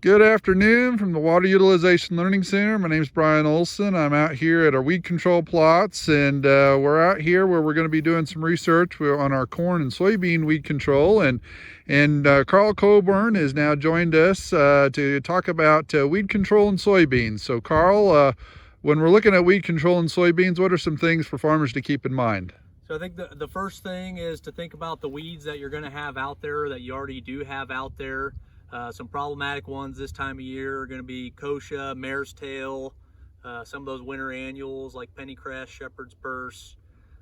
Good afternoon from the Water Utilization Learning Center. My name is Brian Olson. I'm out here at our weed control plots, and we're out here where we're going to be doing some research on our corn and soybean weed control. And Carl Coburn has now joined us to talk about weed control and soybeans. So Carl, when we're looking at weed control and soybeans, what are some things for farmers to keep in mind? So I think the first thing is to think about the weeds that you're going to have out there, that you already do have out there. Some problematic ones this time of year are going to be kochia, mare's tail, some of those winter annuals like pennycrest, shepherd's purse,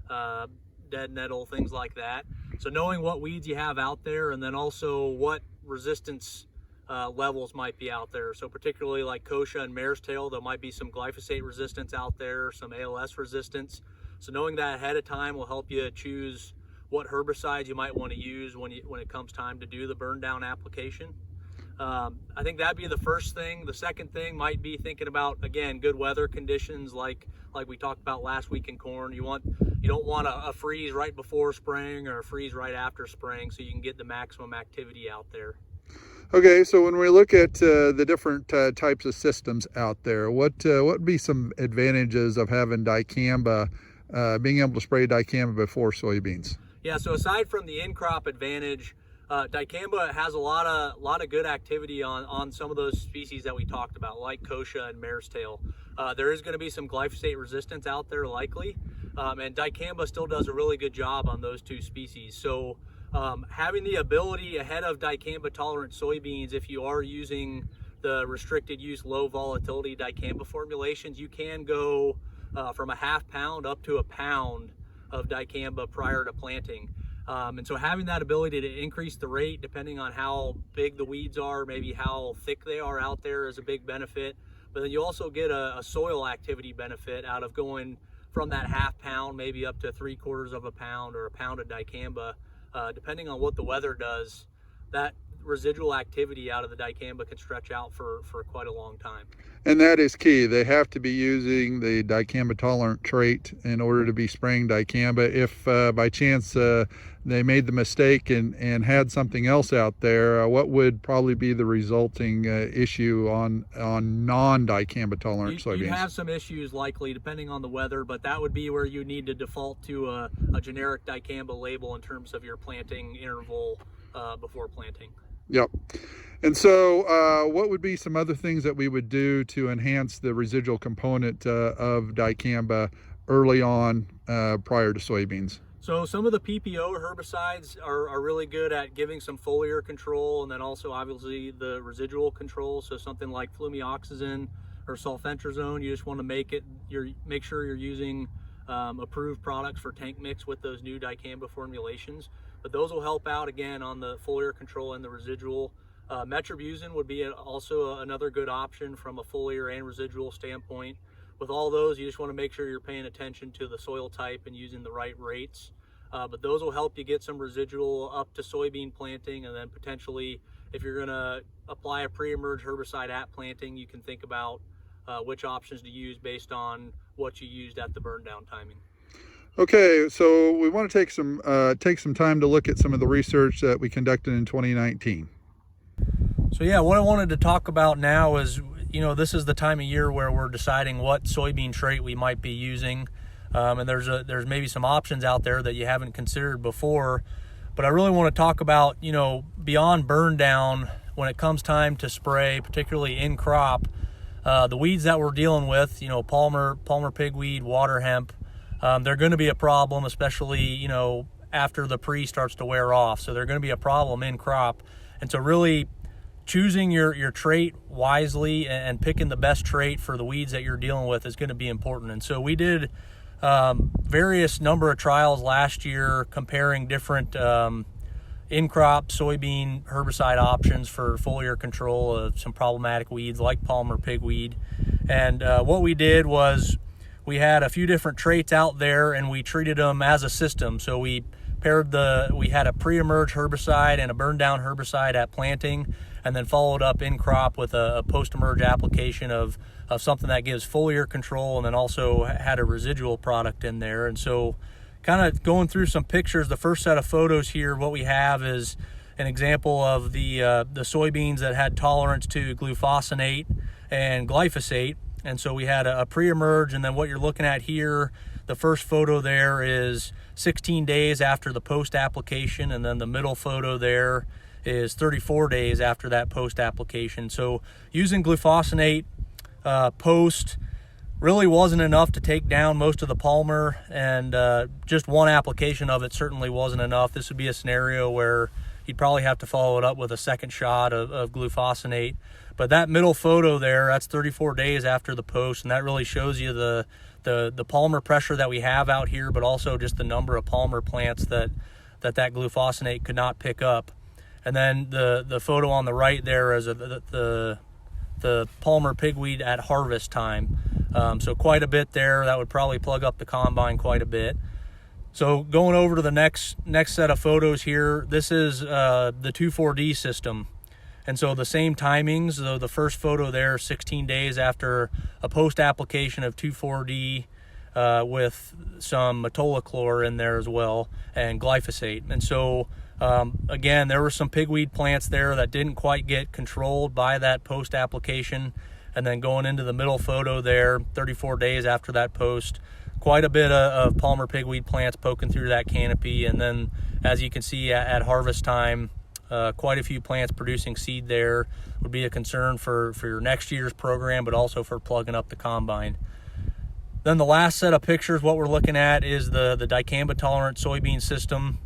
dead nettle, things like that. So knowing what weeds you have out there, and then also what resistance levels might be out there. So particularly like kochia and mare's tail, there might be some glyphosate resistance out there, some ALS resistance. So knowing that ahead of time will help you choose what herbicides you might want to use when it comes time to do the burn down application. I think that'd be the first thing. The second thing might be thinking about, again, good weather conditions like we talked about last week in corn. You don't want a freeze right before spraying or a freeze right after spraying, so you can get the maximum activity out there. Okay, so when we look at the different types of systems out there, what would be some advantages of having dicamba, being able to spray dicamba before soybeans? Yeah, so aside from the in-crop advantage, dicamba has a lot of good activity on some of those species that we talked about, like kochia and mare's tail. There is going to be some glyphosate resistance out there likely, and dicamba still does a really good job on those two species. So having the ability ahead of dicamba tolerant soybeans, if you are using the restricted use low volatility dicamba formulations, you can go from a half pound up to a pound of dicamba prior to planting. And so having that ability to increase the rate depending on how big the weeds are, maybe how thick they are out there, is a big benefit. But then you also get a soil activity benefit out of going from that half pound maybe up to 3/4 of a pound or a pound of dicamba, depending on what the weather does. That residual activity out of the dicamba can stretch out for quite a long time. And that is key. They have to be using the dicamba tolerant trait in order to be spraying dicamba. If by chance they made the mistake and had something else out there, what would probably be the resulting issue on non-dicamba tolerant soybeans? You'd have some issues likely depending on the weather, but that would be where you need to default to a generic dicamba label in terms of your planting interval before planting. Yep. And so what would be some other things that we would do to enhance the residual component of dicamba early on prior to soybeans? So some of the PPO herbicides are really good at giving some foliar control, and then also obviously the residual control. So something like flumioxazin or sulfentrazone, you just want to make sure you're using approved products for tank mix with those new dicamba formulations. But those will help out again on the foliar control and the residual. Metribuzin would be also another good option from a foliar and residual standpoint. With all those, you just want to make sure you're paying attention to the soil type and using the right rates. But those will help you get some residual up to soybean planting, and then potentially if you're going to apply a pre-emerge herbicide at planting, you can think about which options to use based on what you used at the burn down timing. Okay, so we want to take some time to look at some of the research that we conducted in 2019. So yeah, what I wanted to talk about now is, this is the time of year where we're deciding what soybean trait we might be using, and there's maybe some options out there that you haven't considered before. But I really want to talk about, beyond burn down, when it comes time to spray, particularly in crop, the weeds that we're dealing with, palmer pigweed, water hemp. They're going to be a problem, especially, after the pre starts to wear off. So they're going to be a problem in crop. And so really choosing your trait wisely and picking the best trait for the weeds that you're dealing with is going to be important. And so we did various number of trials last year comparing different in-crop soybean herbicide options for foliar control of some problematic weeds like palmer pigweed. And what we did was we had a few different traits out there and we treated them as a system. So we had a pre-emerge herbicide and a burn down herbicide at planting, and then followed up in crop with a post-emerge application of something that gives foliar control, and then also had a residual product in there. And so kind of going through some pictures, the first set of photos here, what we have is an example of the soybeans that had tolerance to glufosinate and glyphosate. And so we had a pre-emerge, and then what you're looking at here, the first photo there is 16 days after the post application, and then the middle photo there is 34 days after that post application. So using glufosinate post really wasn't enough to take down most of the palmer, and just one application of it certainly wasn't enough. This would be a scenario where you'd probably have to follow it up with a second shot of glufosinate. But that middle photo there, that's 34 days after the post, and that really shows you the palmer pressure that we have out here, but also just the number of palmer plants that glufosinate could not pick up. And then the photo on the right there is the palmer pigweed at harvest time. So quite a bit there. That would probably plug up the combine quite a bit. So going over to the next set of photos here, this is the 2,4-D system. And so the same timings, so the first photo there, 16 days after a post application of 2,4-D with some metolachlor in there as well, and glyphosate. And so again, there were some pigweed plants there that didn't quite get controlled by that post application. And then going into the middle photo there, 34 days after that post, quite a bit of palmer pigweed plants poking through that canopy. And then as you can see at harvest time, quite a few plants producing seed there. Would be a concern for your next year's program, but also for plugging up the combine. Then the last set of pictures, what we're looking at is the dicamba tolerant soybean system.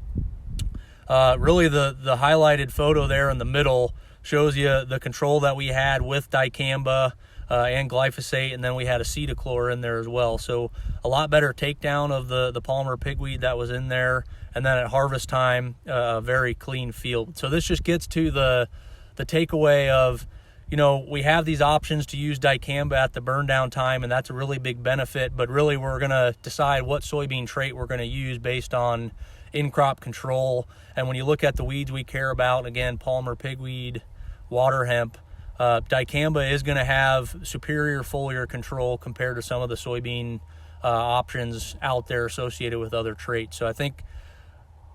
Really the highlighted photo there in the middle shows you the control that we had with dicamba and glyphosate, and then we had acetochlor in there as well. So a lot better takedown of the palmer pigweed that was in there. And then at harvest time, a very clean field. So this just gets to the takeaway of, we have these options to use dicamba at the burn down time, and that's a really big benefit. But really, we're going to decide what soybean trait we're going to use based on in-crop control. And when you look at the weeds we care about, again, palmer pigweed, water hemp, dicamba is going to have superior foliar control compared to some of the soybean options out there associated with other traits. So I think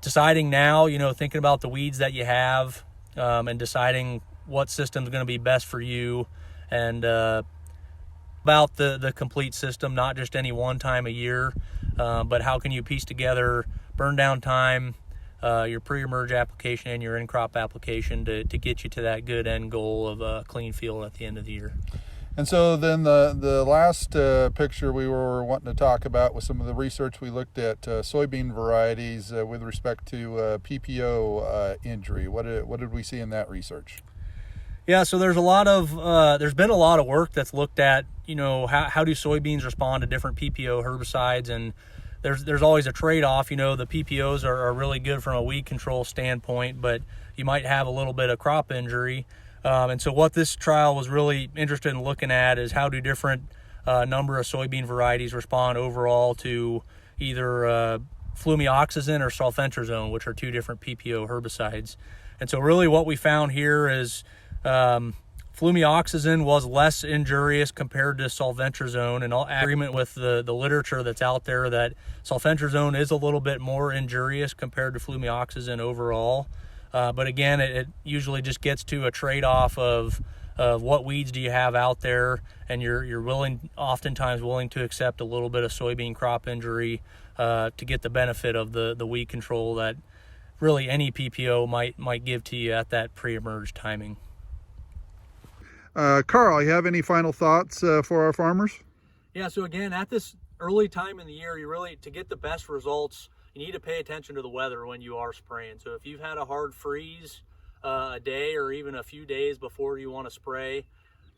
deciding now, thinking about the weeds that you have, and deciding what system is going to be best for you, and about the complete system, not just any one time a year, but how can you piece together burn down time, your pre-emerge application, and your in-crop application to get you to that good end goal of a clean field at the end of the year. And so then the last picture we were wanting to talk about was some of the research we looked at soybean varieties with respect to PPO injury. What did we see in that research? Yeah, so there's been a lot of work that's looked at, how do soybeans respond to different PPO herbicides, and there's always a trade-off. The PPOs are really good from a weed control standpoint, but you might have a little bit of crop injury. And so what this trial was really interested in looking at is how do different number of soybean varieties respond overall to either flumioxazin or sulfentrazone, which are two different PPO herbicides. And so really what we found here is flumioxazin was less injurious compared to sulfentrazone, and all agreement with the literature that's out there that sulfentrazone is a little bit more injurious compared to flumioxazin overall. But again, it usually just gets to a trade-off of what weeds do you have out there, and you're oftentimes willing to accept a little bit of soybean crop injury to get the benefit of the weed control that really any PPO might give to you at that pre-emerge timing. Carl, you have any final thoughts for our farmers? Yeah, so again, at this early time in the year, to get the best results, you need to pay attention to the weather when you are spraying. So if you've had a hard freeze a day or even a few days before you want to spray,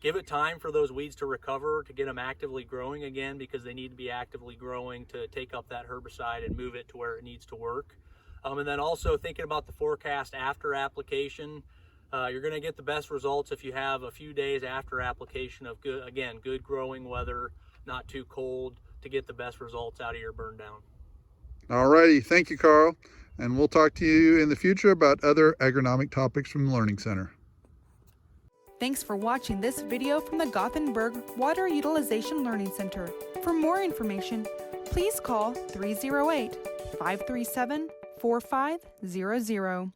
give it time for those weeds to recover, to get them actively growing again, because they need to be actively growing to take up that herbicide and move it to where it needs to work. And then also thinking about the forecast after application, you're going to get the best results if you have a few days after application of good growing weather, not too cold, to get the best results out of your burn down. All righty, thank you, Carl, and we'll talk to you in the future about other agronomic topics from the Learning Center. Thanks for watching this video from the Gothenburg Water Utilization Learning Center. For more information, please call 308-537-4500.